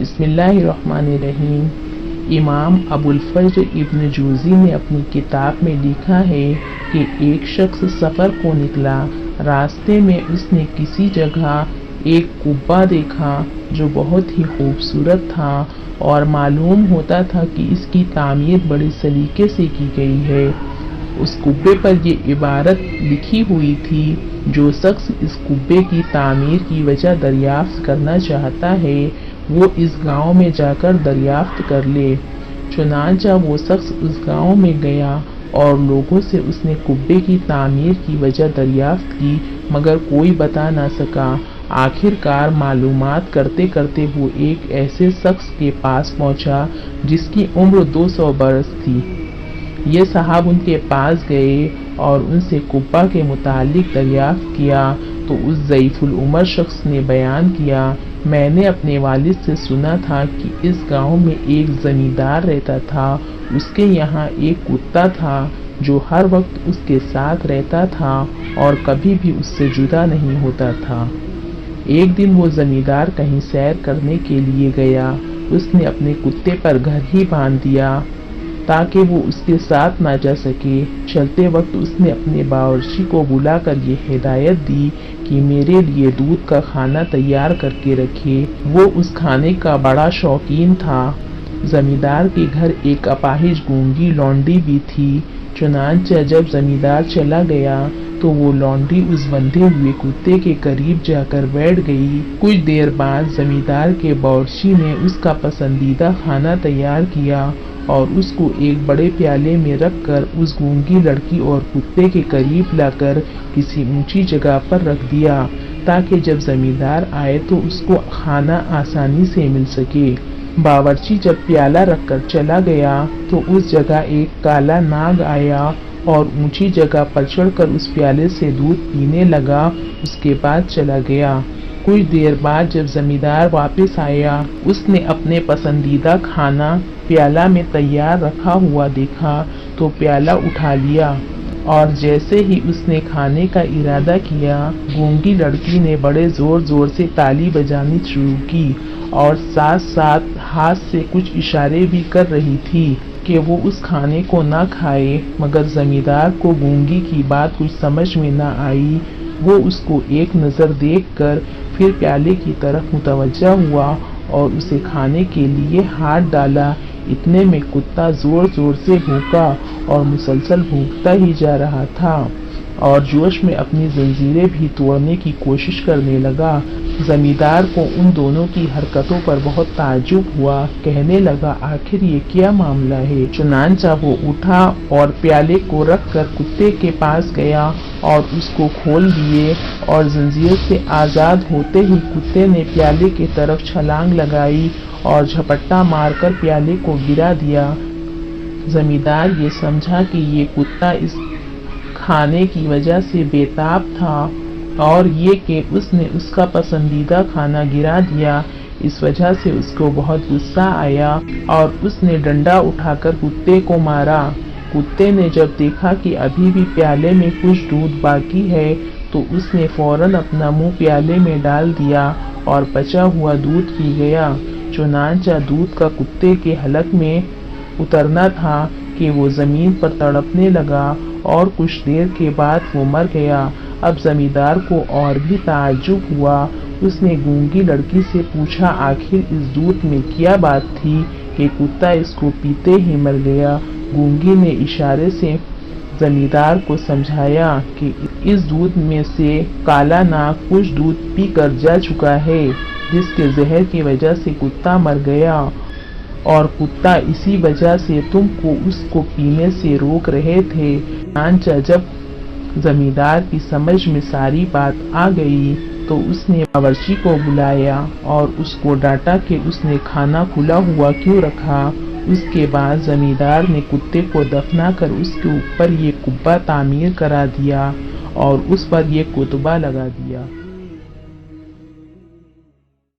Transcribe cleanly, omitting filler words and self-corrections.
بسم اللہ الرحمن الرحیم۔ امام ابوالفضل ابن جوزی نے اپنی کتاب میں لکھا ہے کہ ایک شخص سفر کو نکلا، راستے میں اس نے کسی جگہ ایک قبہ دیکھا جو بہت ہی خوبصورت تھا اور معلوم ہوتا تھا کہ اس کی تعمیر بڑے سلیقے سے کی گئی ہے۔ اس قبے پر یہ عبارت لکھی ہوئی تھی: جو شخص اس قبے کی تعمیر کی وجہ دریافت کرنا چاہتا ہے وہ اس گاؤں میں جا کر دریافت کر لے۔ چنانچہ وہ شخص اس گاؤں میں گیا اور لوگوں سے اس نے قبے کی تعمیر کی وجہ دریافت کی، مگر کوئی بتا نہ سکا۔ آخر کار معلومات کرتے کرتے وہ ایک ایسے شخص کے پاس پہنچا جس کی عمر 200 برس تھی۔ یہ صاحب ان کے پاس گئے اور ان سے قبہ کے متعلق دریافت کیا تو اس ضعیف العمر شخص نے بیان کیا: میں نے اپنے والد سے سنا تھا کہ اس گاؤں میں ایک زمیندار رہتا تھا، اس کے یہاں ایک کتا تھا جو ہر وقت اس کے ساتھ رہتا تھا اور کبھی بھی اس سے جدا نہیں ہوتا تھا۔ ایک دن وہ زمیندار کہیں سیر کرنے کے لیے گیا، اس نے اپنے کتے پر گھر ہی باندھ دیا تاکہ وہ اس کے ساتھ نہ جا سکے۔ چلتے وقت اس نے اپنے باورچی کو بلا کر یہ ہدایت دی کہ میرے لیے دودھ کا کھانا تیار کر کے رکھے۔ وہ اس کھانے کا بڑا شوقین تھا۔ زمیندار کے گھر ایک اپاہج گونگی لونڈی بھی تھی۔ چنانچہ جب زمیندار چلا گیا تو وہ لونڈی اس بندھے ہوئے کتے کے قریب جا کر بیٹھ گئی۔ کچھ دیر بعد زمیندار کے باورچی نے اس کا پسندیدہ کھانا تیار کیا اور اس کو ایک بڑے پیالے میں رکھ کر اس گونگی لڑکی اور کتے کے قریب لا کر کسی اونچی جگہ پر رکھ دیا تاکہ جب زمیندار آئے تو اس کو کھانا آسانی سے مل سکے۔ باورچی جب پیالہ رکھ کر چلا گیا تو اس جگہ ایک کالا ناگ آیا اور اونچی جگہ پر چڑھ کر اس پیالے سے دودھ پینے لگا، اس کے بعد چلا گیا۔ کچھ دیر بعد جب زمیندار واپس آیا، اس نے اپنے پسندیدہ کھانا پیالہ میں تیار رکھا ہوا دیکھا تو پیالہ اٹھا لیا اور جیسے ہی اس نے کھانے کا ارادہ کیا، گونگی لڑکی نے بڑے زور زور سے تالی بجانی شروع کی اور ساتھ ساتھ ہاتھ سے کچھ اشارے بھی کر رہی تھی کہ وہ اس کھانے کو نہ کھائے، مگر زمیندار کو گونگی کی بات کچھ سمجھ میں نہ آئی۔ وہ اس کو ایک نظر دیکھ کر پھر پیالے کی طرف متوجہ ہوا اور اسے کھانے کے لیے ہاتھ ڈالا۔ اتنے میں کتا زور زور سے بھونکا اور مسلسل بھونکتا ہی جا رہا تھا اور جوش میں اپنی زنجیریں بھی توڑنے کی کوشش کرنے لگا۔ زمیندار کو ان دونوں کی حرکتوں پر بہت تعجب ہوا، کہنے لگا آخر یہ کیا معاملہ ہے؟ چنانچہ وہ اٹھا اور پیالے کو رکھ کر کتے کے پاس گیا اور اس کو کھول دیے اور زنجیر سے آزاد ہوتے ہی کتے نے پیالے کی طرف چھلانگ لگائی اور جھپٹا مار کر پیالے کو گرا دیا۔ زمیندار یہ سمجھا کہ یہ کتا اس کھانے کی وجہ سے بے تاب تھا اور یہ کہ اس نے اس کا پسندیدہ کھانا گرا دیا، اس وجہ سے اس کو بہت غصہ آیا اور اس نے ڈنڈا اٹھا کر کتے کو مارا۔ کتے نے جب دیکھا کہ ابھی بھی پیالے میں کچھ دودھ باقی ہے تو اس نے فوراً اپنا منہ پیالے میں ڈال دیا اور بچا ہوا دودھ پی گیا۔ چنانچہ دودھ کا کتے کے حلق میں اترنا تھا کہ وہ زمین پر تڑپنے لگا اور کچھ دیر کے بعد وہ مر گیا۔ اب زمیندار کو اور بھی تعجب ہوا۔ اس نے گونگی لڑکی سے پوچھا آخر اس دودھ میں کیا بات تھی کہ کتا اس کو پیتے ہی مر گیا؟ گونگی نے اشارے سے زمیندار کو سمجھایا کہ اس دودھ میں سے کالا ناگ کچھ دودھ پی کر جا چکا ہے جس کے زہر کی وجہ سے کتا مر گیا اور کتا اسی وجہ سے تم کو اس کو پینے سے روک رہے تھے۔ چنانچہ جب زمیندار کی سمجھ میں ساری بات آ گئی تو اس نے باورچی کو بلایا اور اس کو ڈانٹا کہ اس نے کھانا کھلا ہوا کیوں رکھا۔ اس کے بعد زمیندار نے کتے کو دفنا کر اس کے اوپر یہ قبہ تعمیر کرا دیا اور اس پر یہ کتبہ لگا دیا۔